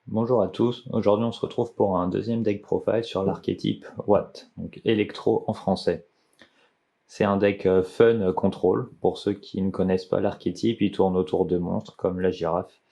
Bonjour à tous, aujourd'hui on se retrouve pour un deuxième deck profile sur l'archétype Watt, donc électro en français. C'est un deck fun contrôle, pour ceux qui ne connaissent pas l'archétype, il tourne autour de monstres comme la girafe,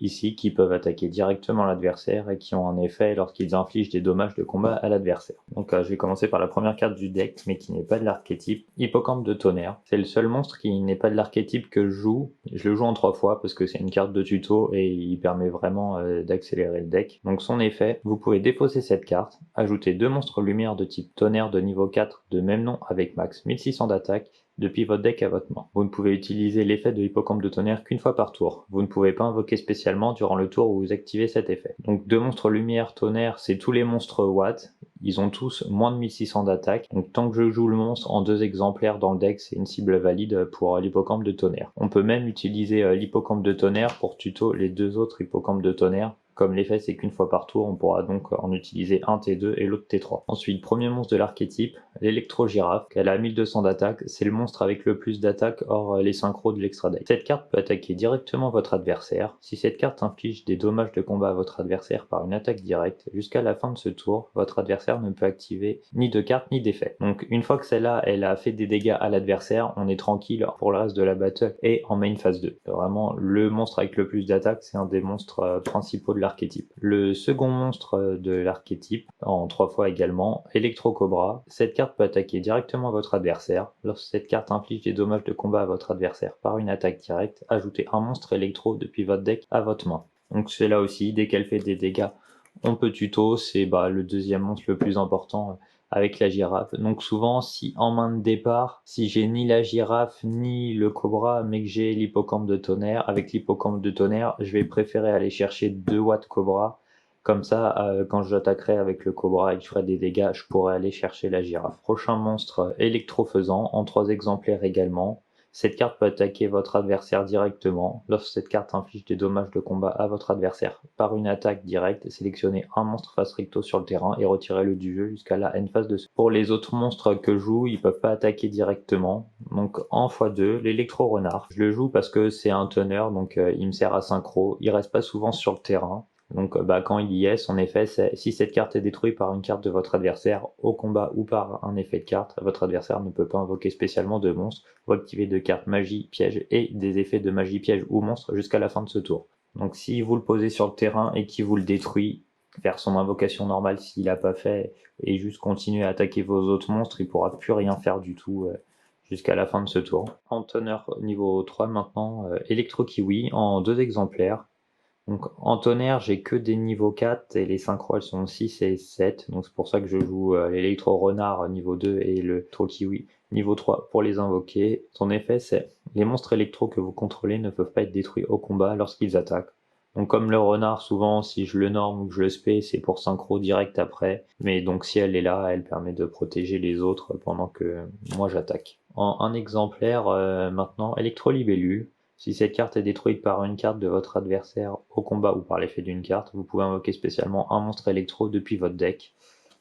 ici qui peuvent attaquer directement l'adversaire et qui ont un effet lorsqu'ils infligent des dommages de combat à l'adversaire. Donc je vais commencer par la première carte du deck, mais qui n'est pas de l'archétype, Hippocampe de tonnerre. C'est le seul monstre qui n'est pas de l'archétype que je joue. Je le joue en 3 fois parce que c'est une carte de tuto et il permet vraiment d'accélérer le deck. Donc son effet, vous pouvez défausser cette carte, ajouter 2 monstres lumière de type tonnerre de niveau 4 de même nom avec max 1600 d'attaque, depuis votre deck à votre main. Vous ne pouvez utiliser l'effet de Hippocampe de tonnerre qu'une fois par tour. Vous ne pouvez pas invoquer spécialement durant le tour où vous activez cet effet. Donc 2 monstres lumière tonnerre, c'est tous les monstres Watt. Ils ont tous moins de 1600 d'attaque. Donc tant que je joue le monstre en 2 exemplaires dans le deck, c'est une cible valide pour l'Hippocampe de tonnerre. On peut même utiliser l'Hippocampe de tonnerre pour tuto les 2 autres Hippocampes de tonnerre. Comme l'effet c'est qu'une fois par tour, on pourra donc en utiliser un T2 et l'autre T3. Ensuite, premier monstre de l'archétype, l'électro-girafe, elle a 1200 d'attaque, c'est le monstre avec le plus d'attaque hors les synchros de l'extra deck. Cette carte peut attaquer directement votre adversaire. Si cette carte inflige des dommages de combat à votre adversaire par une attaque directe, jusqu'à la fin de ce tour, votre adversaire ne peut activer ni de carte ni d'effet. Donc une fois que celle-là, elle a fait des dégâts à l'adversaire, on est tranquille pour le reste de la battle et en main phase 2. C'est vraiment le monstre avec le plus d'attaque, c'est un des monstres principaux de l'archétype. Le second monstre de l'archétype, en 3 fois également, Electro Cobra. Cette carte peut attaquer directement votre adversaire. Lorsque cette carte inflige des dommages de combat à votre adversaire par une attaque directe, ajoutez un monstre électro depuis votre deck à votre main. Donc c'est là aussi, dès qu'elle fait des dégâts, on peut tuto, c'est le deuxième monstre le plus important avec la girafe. Donc souvent, si en main de départ, si j'ai ni la girafe ni le cobra, mais que j'ai l'hippocampe de tonnerre, avec l'hippocampe de tonnerre, je vais préférer aller chercher 2 watts cobra. Comme ça, quand j'attaquerai avec le cobra et que je ferai des dégâts, je pourrai aller chercher la girafe. Prochain monstre, électrofaisant, en 3 exemplaires également. Cette carte peut attaquer votre adversaire directement. Lorsque cette carte inflige des dommages de combat à votre adversaire par une attaque directe, sélectionnez un monstre face recto sur le terrain et retirez-le du jeu jusqu'à la end phase de ce. Pour les autres monstres que je joue, ils peuvent pas attaquer directement. Donc en x2, l'électro-renard. Je le joue parce que c'est un teneur, donc il me sert à synchro. Il reste pas souvent sur le terrain. Donc quand il y est, son effet c'est si cette carte est détruite par une carte de votre adversaire au combat ou par un effet de carte, votre adversaire ne peut pas invoquer spécialement de monstre ou activer de cartes magie, piège et des effets de magie, piège ou monstre jusqu'à la fin de ce tour. Donc si vous le posez sur le terrain et qu'il vous le détruit, faire son invocation normale s'il n'a pas fait et juste continuer à attaquer vos autres monstres, il pourra plus rien faire du tout jusqu'à la fin de ce tour. En teneur niveau 3 maintenant, Electro Kiwi en 2 exemplaires. Donc en tonnerre, j'ai que des niveaux 4 et les synchros elles sont 6 et 7. Donc c'est pour ça que je joue l'électro renard niveau 2 et le kiwi niveau 3 pour les invoquer. Son effet c'est les monstres électro que vous contrôlez ne peuvent pas être détruits au combat lorsqu'ils attaquent. Donc comme le renard, souvent si je le norme ou que je le spé, c'est pour synchro direct après. Mais donc si elle est là, elle permet de protéger les autres pendant que moi j'attaque. En un exemplaire maintenant, électro-libellule. Si cette carte est détruite par une carte de votre adversaire au combat ou par l'effet d'une carte, vous pouvez invoquer spécialement un monstre électro depuis votre deck.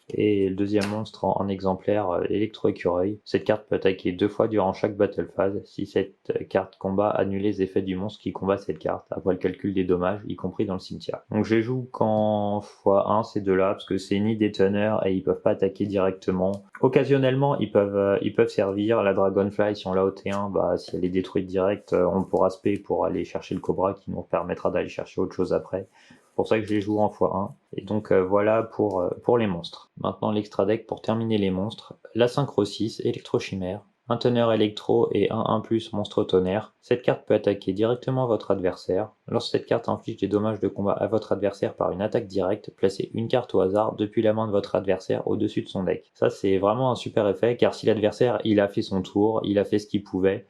Et le deuxième monstre en exemplaire, électro-écureuil. Cette carte peut attaquer 2 fois durant chaque battle phase. Si cette carte combat, annule les effets du monstre qui combat cette carte, après le calcul des dommages, y compris dans le cimetière. Donc je joue qu'en x1 ces deux-là, parce que c'est ni des teneurs et ils peuvent pas attaquer directement. Occasionnellement, ils peuvent servir. La Dragonfly, si on l'a au T1, si elle est détruite direct, on pourra spé pour aller chercher le Cobra qui nous permettra d'aller chercher autre chose après. C'est pour ça que je les joue en x1. Et donc voilà pour les monstres. Maintenant l'extra deck pour terminer les monstres. La Synchro 6, Électrochimère. Un teneur électro et un 1+ monstre tonnerre. Cette carte peut attaquer directement votre adversaire. Lorsque cette carte inflige des dommages de combat à votre adversaire par une attaque directe, placez une carte au hasard depuis la main de votre adversaire au-dessus de son deck. Ça c'est vraiment un super effet car si l'adversaire il a fait son tour, il a fait ce qu'il pouvait,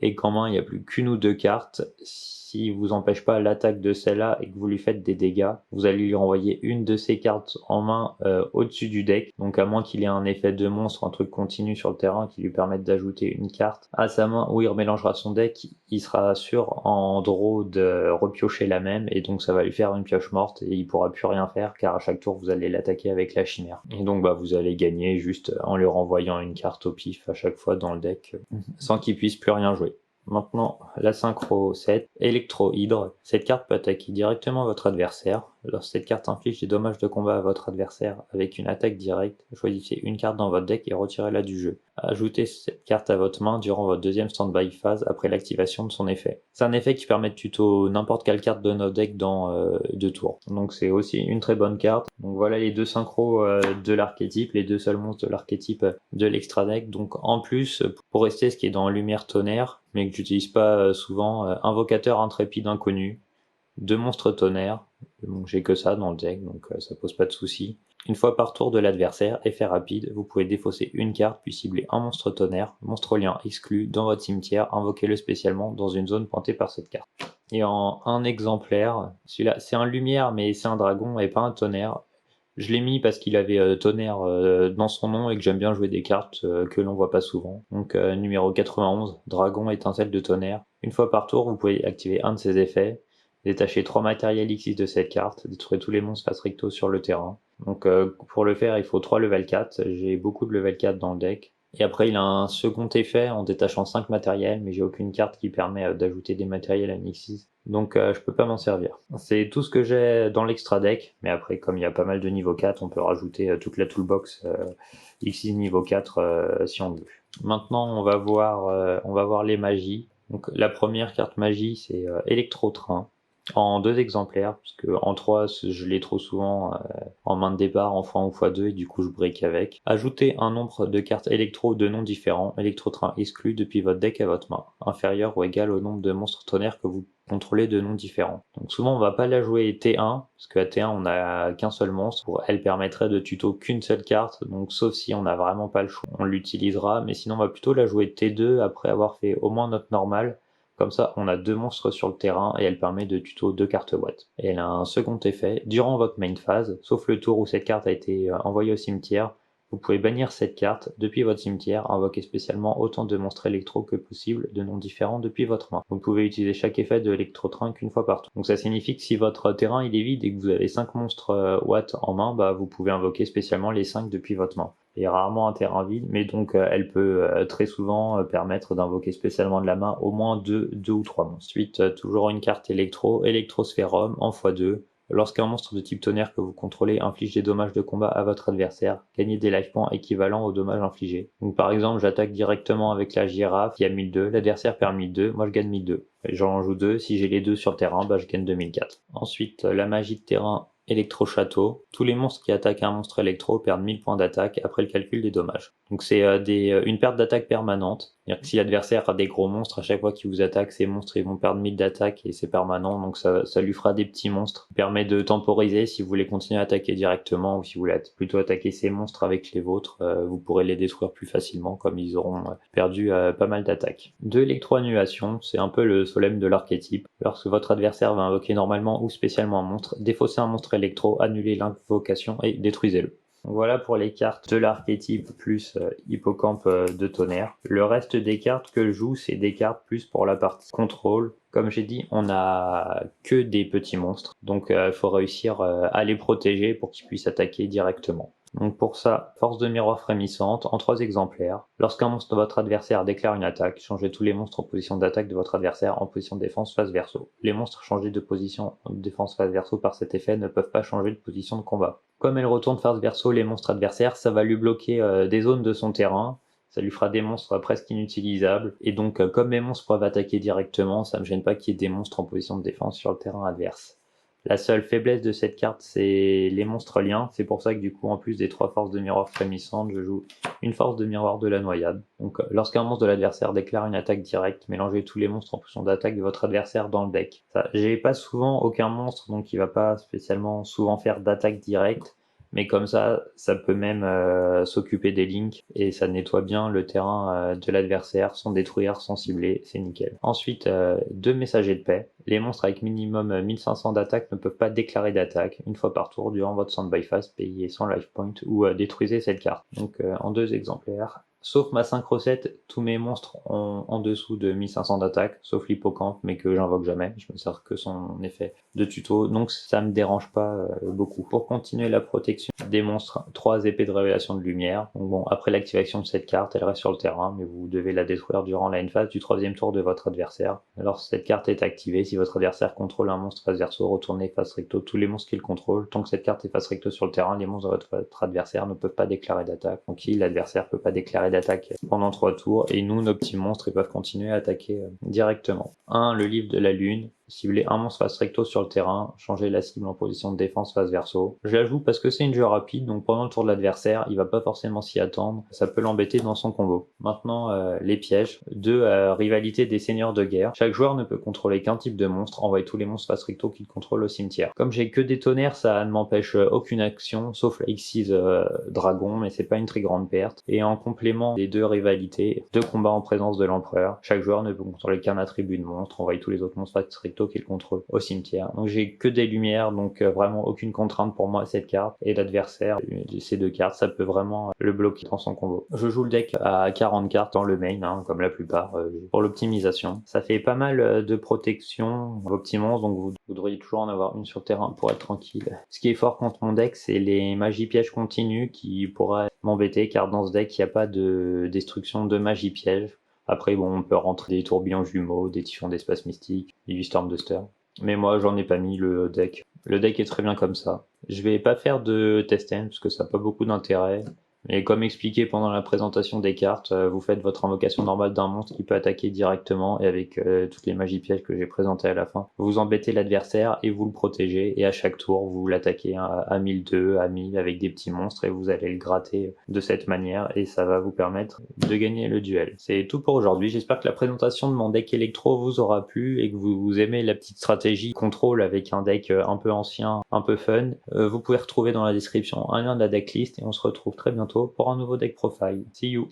et qu'en main il n'y a plus qu'une ou 2 cartes, si vous empêche pas l'attaque de celle-là et que vous lui faites des dégâts, vous allez lui renvoyer une de ces cartes en main au-dessus du deck. Donc à moins qu'il ait un effet de monstre, un truc continu sur le terrain qui lui permette d'ajouter une carte à sa main où il remélangera son deck, il sera sûr en draw de repiocher la même et donc ça va lui faire une pioche morte et il pourra plus rien faire car à chaque tour vous allez l'attaquer avec la chimère. Et donc vous allez gagner juste en lui renvoyant une carte au pif à chaque fois dans le deck sans qu'il puisse plus rien jouer. Maintenant, la Synchro 7, Électro-Hydre. Cette carte peut attaquer directement votre adversaire. Lorsque cette carte inflige des dommages de combat à votre adversaire avec une attaque directe, choisissez une carte dans votre deck et retirez-la du jeu. Ajoutez cette carte à votre main durant votre deuxième stand-by phase après l'activation de son effet. C'est un effet qui permet de tuto n'importe quelle carte de notre deck dans 2 tours. Donc c'est aussi une très bonne carte. Donc voilà les 2 synchros de l'archétype, les 2 seuls monstres de l'archétype de l'extra deck. Donc en plus, pour rester ce qui est dans Lumière Tonnerre, mais que j'utilise pas souvent, Invocateur Intrépide Inconnu, 2 monstres tonnerre, donc j'ai que ça dans le deck, donc ça pose pas de soucis. Une fois par tour de l'adversaire, effet rapide, vous pouvez défausser une carte puis cibler un monstre tonnerre, monstre lien exclu, dans votre cimetière, invoquez-le spécialement dans une zone pointée par cette carte. Et en un exemplaire, celui-là c'est un lumière mais c'est un dragon et pas un tonnerre. Je l'ai mis parce qu'il avait tonnerre dans son nom et que j'aime bien jouer des cartes que l'on voit pas souvent. Donc numéro 91, dragon étincelle de tonnerre. Une fois par tour, vous pouvez activer un de ses effets. Détachez 3 matériels X de cette carte, détruire tous les monstres face recto sur le terrain. Donc pour le faire, il faut 3 level 4, j'ai beaucoup de level 4 dans le deck. Et après, il a un second effet en détachant 5 matériels, mais j'ai aucune carte qui permet d'ajouter des matériels à Nixis. Donc je peux pas m'en servir. C'est tout ce que j'ai dans l'extra deck, mais après, comme il y a pas mal de niveau 4, on peut rajouter toute la toolbox Xyz niveau 4 si on veut. Maintenant, on va voir les magies. Donc la première carte magie, c'est Électro-Train. En 2 exemplaires, parce que en 3 je l'ai trop souvent en main de départ, en x1 ou x2 et du coup je break avec. Ajoutez un nombre de cartes électro de noms différents, électro-train exclu depuis votre deck à votre main, inférieur ou égal au nombre de monstres tonnerres que vous contrôlez de noms différents. Donc souvent on va pas la jouer T1, parce qu'à T1 on a qu'un seul monstre, elle permettrait de tuto qu'une seule carte, donc sauf si on n'a vraiment pas le choix, on l'utilisera, mais sinon on va plutôt la jouer T2 après avoir fait au moins notre normale. Comme ça, on a 2 monstres sur le terrain et elle permet de tuto 2 cartes Watt. Et elle a un second effet. Durant votre main phase, sauf le tour où cette carte a été envoyée au cimetière, vous pouvez bannir cette carte depuis votre cimetière, invoquer spécialement autant de monstres électro que possible de noms différents depuis votre main. Vous pouvez utiliser chaque effet de électro-train qu'une fois par tour. Donc ça signifie que si votre terrain il est vide et que vous avez 5 monstres Watt en main, bah vous pouvez invoquer spécialement les 5 depuis votre main. Il y a rarement un terrain vide, mais donc elle peut très souvent permettre d'invoquer spécialement de la main au moins 2 ou 3 monstres. Ensuite, toujours une carte électro, Électrosphérum en x2. Lorsqu'un monstre de type tonnerre que vous contrôlez inflige des dommages de combat à votre adversaire, gagnez des life points équivalents aux dommages infligés. Donc par exemple, j'attaque directement avec la girafe, il y a 1002, l'adversaire perd 1002, moi je gagne 1002. J'en joue 2, si j'ai les 2 sur le terrain, bah je gagne 2004. Ensuite, la magie de terrain Électro-Château. Tous les monstres qui attaquent un monstre électro perdent 1000 points d'attaque après le calcul des dommages. Donc c'est une perte d'attaque permanente. C'est-à-dire que si l'adversaire a des gros monstres, à chaque fois qu'il vous attaque, ces monstres ils vont perdre 1000 d'attaque et c'est permanent. Donc ça lui fera des petits monstres. Ça permet de temporiser si vous voulez continuer à attaquer directement ou si vous voulez plutôt attaquer ces monstres avec les vôtres. Vous pourrez les détruire plus facilement comme ils auront perdu pas mal d'attaque. De l'électro-annulation, c'est un peu le solem de l'archétype. Lorsque votre adversaire va invoquer normalement ou spécialement un monstre, défaussez un monstre électro, annulez l'invocation et détruisez-le. Voilà pour les cartes de l'archétype plus hippocampe de tonnerre. Le reste des cartes que je joue, c'est des cartes plus pour la partie contrôle. Comme j'ai dit, on a que des petits monstres, donc il faut réussir à les protéger pour qu'ils puissent attaquer directement. Donc pour ça, force de miroir frémissante en 3 exemplaires. Lorsqu'un monstre de votre adversaire déclare une attaque, changez tous les monstres en position d'attaque de votre adversaire en position de défense face verso. Les monstres changés de position de défense face verso par cet effet ne peuvent pas changer de position de combat. Comme elle retourne face verso les monstres adversaires, ça va lui bloquer des zones de son terrain. Ça lui fera des monstres presque inutilisables. Et donc, comme mes monstres peuvent attaquer directement, ça me gêne pas qu'il y ait des monstres en position de défense sur le terrain adverse. La seule faiblesse de cette carte, c'est les monstres liens. C'est pour ça que du coup, en plus des 3 forces de miroir frémissantes, je joue une force de miroir de la noyade. Donc, lorsqu'un monstre de l'adversaire déclare une attaque directe, mélangez tous les monstres en position d'attaque de votre adversaire dans le deck. J'ai pas souvent aucun monstre, donc il va pas spécialement souvent faire d'attaque directe. Mais comme ça peut même s'occuper des links et ça nettoie bien le terrain de l'adversaire sans détruire, sans cibler, c'est nickel. Ensuite, 2 messagers de paix. Les monstres avec minimum 1500 d'attaque ne peuvent pas déclarer d'attaque. Une fois par tour, durant votre stand-by phase, payez 100 life points ou détruisez cette carte. Donc en 2 exemplaires. Sauf ma synchro 7, tous mes monstres ont en dessous de 1500 d'attaque, sauf l'hippocampe, mais que j'invoque jamais. Je me sers que son effet de tuto, donc ça me dérange pas beaucoup. Pour continuer la protection des monstres, 3 épées de révélation de lumière. Donc bon, après l'activation de cette carte, elle reste sur le terrain, mais vous devez la détruire durant la phase du 3e tour de votre adversaire. Alors cette carte est activée, si votre adversaire contrôle un monstre face verso, retournez face recto tous les monstres qu'il contrôle. Tant que cette carte est face recto sur le terrain, les monstres de votre adversaire ne peuvent pas déclarer d'attaque. Donc l'adversaire peut pas déclarer d'attaque pendant 3 tours, et nous, nos petits monstres, ils peuvent continuer à attaquer directement. 1. Le livre de la lune. Ciblez un monstre face recto sur le terrain, changez la cible en position de défense face verso. Je l'ajoute parce que c'est une jeu rapide, donc pendant le tour de l'adversaire, il va pas forcément s'y attendre, ça peut l'embêter dans son combo. Maintenant, les pièges. 2. Rivalité des seigneurs de guerre. Chaque joueur ne peut contrôler qu'un type de monstre, envoyez tous les monstres face recto qu'il contrôle au cimetière. Comme j'ai que des tonnerres, ça ne m'empêche aucune action, sauf la X6 dragon, mais c'est pas une très grande perte. Et en complément des 2 rivalités, 2 combats en présence de l'empereur, chaque joueur ne peut contrôler qu'un attribut de monstre, envoyez tous les autres monstres face recto qu'il contrôle au cimetière. Donc j'ai que des lumières, donc vraiment aucune contrainte pour moi à cette carte, et l'adversaire, ces 2 cartes, ça peut vraiment le bloquer dans son combo. Je joue le deck à 40 cartes dans le main, hein, comme la plupart, pour l'optimisation. Ça fait pas mal de protection vos petits monstres, donc vous devriez toujours en avoir une sur le terrain pour être tranquille. Ce qui est fort contre mon deck, c'est les magies pièges continues qui pourraient m'embêter, car dans ce deck, il n'y a pas de destruction de magie piège. Après, bon, on peut rentrer des tourbillons jumeaux, des typhons d'espace mystique, des Stormduster. Mais moi, j'en ai pas mis le deck. Le deck est très bien comme ça. Je vais pas faire de test end parce que ça n'a pas beaucoup d'intérêt. Et comme expliqué pendant la présentation des cartes, vous faites votre invocation normale d'un monstre qui peut attaquer directement, et avec toutes les magies pièges que j'ai présentées à la fin, vous embêtez l'adversaire et vous le protégez, et à chaque tour vous l'attaquez à 1002, à 1000 avec des petits monstres, et vous allez le gratter de cette manière, et ça va vous permettre de gagner le duel. C'est tout pour aujourd'hui, j'espère que la présentation de mon deck électro vous aura plu et que vous aimez la petite stratégie contrôle avec un deck un peu ancien, un peu fun. Vous pouvez retrouver dans la description un lien de la decklist, et on se retrouve très bientôt pour un nouveau deck profile. See you!